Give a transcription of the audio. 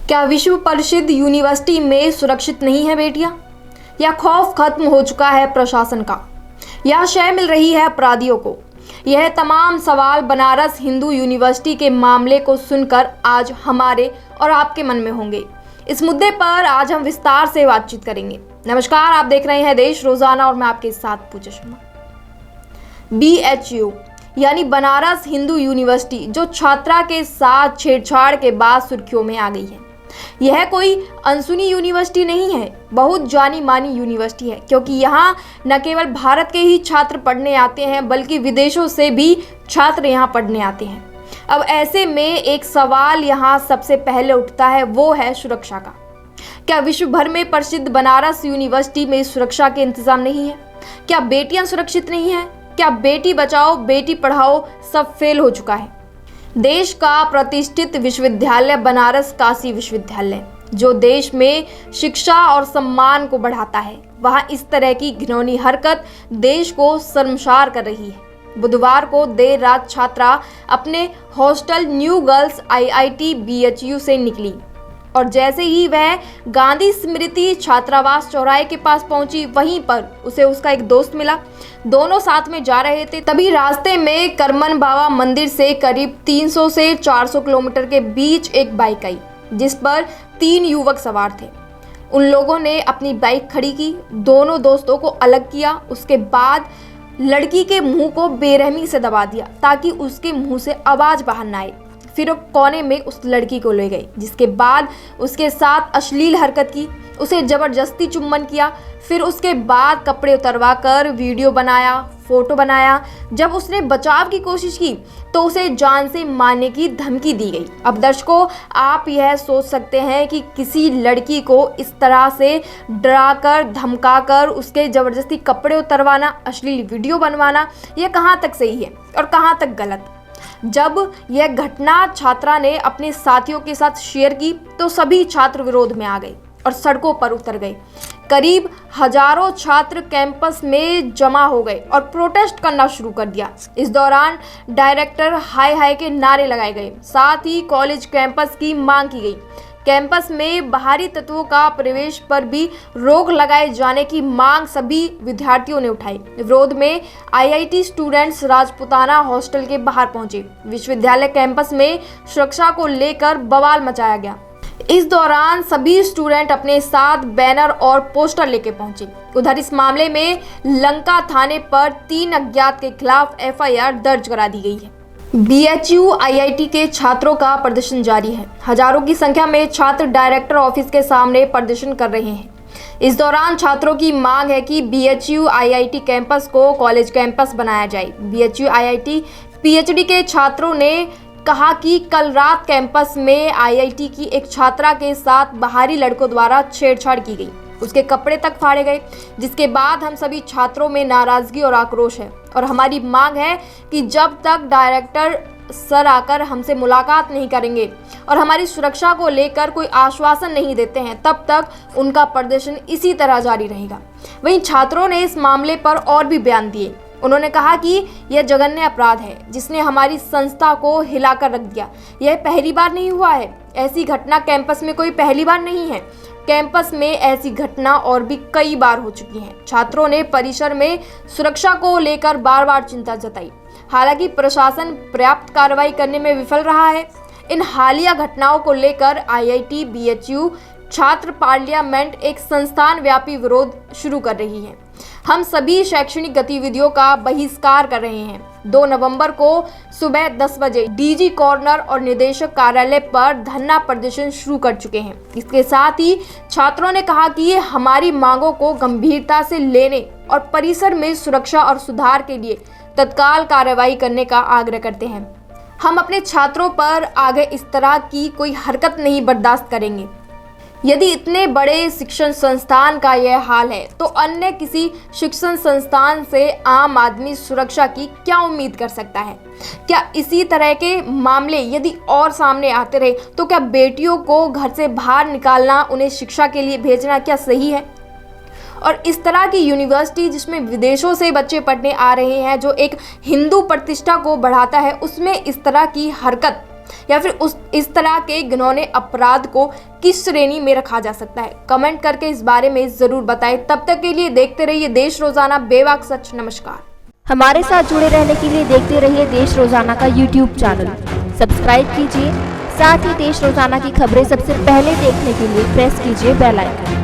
क्या विश्व प्रसिद्ध यूनिवर्सिटी में सुरक्षित नहीं है बेटियां? या खौफ खत्म हो चुका है प्रशासन का? या शय मिल रही है अपराधियों को? यह तमाम सवाल बनारस हिंदू यूनिवर्सिटी के मामले को सुनकर आज हमारे और आपके मन में होंगे। इस मुद्दे पर आज हम विस्तार से बातचीत करेंगे। नमस्कार, आप देख रहे हैं देश रोजाना और मैं आपके साथ पूजा शर्मा। BHU यानी बनारस हिंदू यूनिवर्सिटी जो छात्रा के साथ छेड़छाड़ के बाद सुर्खियों में आ गई है। यह कोई अनसुनी यूनिवर्सिटी नहीं है, बहुत जानी मानी यूनिवर्सिटी है, क्योंकि यहाँ न केवल भारत के ही छात्र पढ़ने आते हैं बल्कि विदेशों से भी छात्र यहाँ पढ़ने आते हैं। अब ऐसे में एक सवाल यहाँ सबसे पहले उठता है, वो है सुरक्षा का। क्या विश्व भर में प्रसिद्ध बनारस यूनिवर्सिटी में सुरक्षा के इंतजाम नहीं है? क्या बेटियां सुरक्षित नहीं हैं? क्या बेटी बचाओ बेटी पढ़ाओ सब फेल हो चुका है? देश का प्रतिष्ठित विश्वविद्यालय बनारस काशी विश्वविद्यालय जो देश में शिक्षा और सम्मान को बढ़ाता है, वहाँ इस तरह की घिनौनी हरकत देश को शर्मसार कर रही है। बुधवार को देर रात छात्रा अपने hostel new girls IIT BHU से निकली और जैसे ही वह गांधी स्मृति छात्रावास चौराहे के पास पहुंची, वहीं पर उसे उसका एक दोस्त मिला। दोनों साथ में जा रहे थे। तभी रास्ते में करमन बाबा मंदिर से करीब 300 से 400 किलोमीटर के बीच एक बाइक आई जिस पर 3 युवक सवार थे। उन लोगों ने अपनी बाइक खड़ी की, दोनों दोस्तों को अलग किया, उसके बाद लड़की के मुंह को बेरहमी से दबा दिया ताकि उसके मुंह से आवाज बाहर ना आए। फिर वो कोने में उस लड़की को ले गई, जिसके बाद उसके साथ अश्लील हरकत की, उसे जबरदस्ती चुम्बन किया। फिर उसके बाद कपड़े उतरवा कर वीडियो बनाया, फोटो बनाया। जब उसने बचाव की कोशिश की तो उसे जान से मारने की धमकी दी गई। अब दर्शकों, आप यह सोच सकते हैं कि किसी लड़की को इस तरह से डराकर धमकाकर उसके जबरदस्ती कपड़े उतरवाना, अश्लील वीडियो बनवाना, यह कहाँ तक सही है और कहाँ तक गलत। जब यह घटना छात्रा ने अपने साथियों के साथ शेयर की तो सभी छात्र विरोध में आ गए और सड़कों पर उतर गए। करीब हजारों छात्र कैंपस में जमा हो गए और प्रोटेस्ट करना शुरू कर दिया। इस दौरान डायरेक्टर हाय हाय के नारे लगाए गए, साथ ही कॉलेज कैंपस की मांग की गई। कैंपस में बाहरी तत्वों का प्रवेश पर भी रोक लगाए जाने की मांग सभी विद्यार्थियों ने उठाई। विरोध में IIT स्टूडेंट्स राजपुताना हॉस्टल के बाहर पहुंचे। विश्वविद्यालय कैंपस में सुरक्षा को लेकर बवाल मचाया गया। इस दौरान सभी स्टूडेंट अपने साथ बैनर और पोस्टर लेके पहुंचे। उधर इस मामले में लंका थाने पर 3 अज्ञात के खिलाफ FIR दर्ज करा दी गई है। BHU IIT के छात्रों का प्रदर्शन जारी है। हजारों की संख्या में छात्र डायरेक्टर ऑफिस के सामने प्रदर्शन कर रहे हैं। इस दौरान छात्रों की मांग है कि BHU IIT कैंपस को कॉलेज कैंपस बनाया जाए। BHU IIT PhD के छात्रों ने कहा कि कल रात कैंपस में IIT की एक छात्रा के साथ बाहरी लड़कों द्वारा छेड़छाड़ की गई, उसके कपड़े तक फाड़े गए, जिसके बाद हम सभी छात्रों में नाराजगी और आक्रोश है और हमारी मांग है कि जब तक डायरेक्टर सर आकर हमसे मुलाकात नहीं करेंगे और हमारी सुरक्षा को लेकर कोई आश्वासन नहीं देते हैं, तब तक उनका प्रदर्शन इसी तरह जारी रहेगा। वहीं छात्रों ने इस मामले पर और भी बयान दिए। उन्होंने कहा कि यह जघन्य अपराध है जिसने हमारी संस्था को हिलाकर रख दिया। यह पहली बार नहीं हुआ है, ऐसी घटना कैंपस में कोई पहली बार नहीं है। कैंपस में ऐसी घटना और भी कई बार हो चुकी हैं। छात्रों ने परिसर में सुरक्षा को लेकर बार बार चिंता जताई। हालांकि प्रशासन पर्याप्त कार्रवाई करने में विफल रहा है। इन हालिया घटनाओं को लेकर IIT BHU छात्र पार्लियामेंट एक संस्थान व्यापी विरोध शुरू कर रही है। हम सभी शैक्षणिक गतिविधियों का बहिष्कार कर रहे हैं। 2 नवंबर को सुबह 10 बजे DG कॉर्नर और निदेशक कार्यालय पर धरना प्रदर्शन शुरू कर चुके हैं। इसके साथ ही छात्रों ने कहा कि ये हमारी मांगों को गंभीरता से लेने और परिसर में सुरक्षा और सुधार के लिए तत्काल कार्रवाई करने का आग्रह करते हैं। हम अपने छात्रों पर आगे इस तरह की कोई हरकत नहीं बर्दाश्त करेंगे। यदि इतने बड़े शिक्षण संस्थान का यह हाल है तो अन्य किसी शिक्षण संस्थान से आम आदमी सुरक्षा की क्या उम्मीद कर सकता है? क्या इसी तरह के मामले यदि और सामने आते रहे तो क्या बेटियों को घर से बाहर निकालना, उन्हें शिक्षा के लिए भेजना क्या सही है? और इस तरह की यूनिवर्सिटी जिसमें विदेशों से बच्चे पढ़ने आ रहे हैं, जो एक हिंदू प्रतिष्ठा को बढ़ाता है, उसमें इस तरह की हरकत या फिर इस तरह के घिनौने अपराध को किस श्रेणी में रखा जा सकता है? कमेंट करके इस बारे में ज़रूर बताएं। तब तक के लिए देखते रहिए देश रोजाना बेबाक सच। नमस्कार। हमारे साथ जुड़े रहने के लिए देखते रहिए देश रोजाना का YouTube चैनल सब्सक्राइब कीजिए। साथ ही देश रोजाना की खबरें सबसे पहले देखने के लिए प्रेस कीजिए बेल आइकन।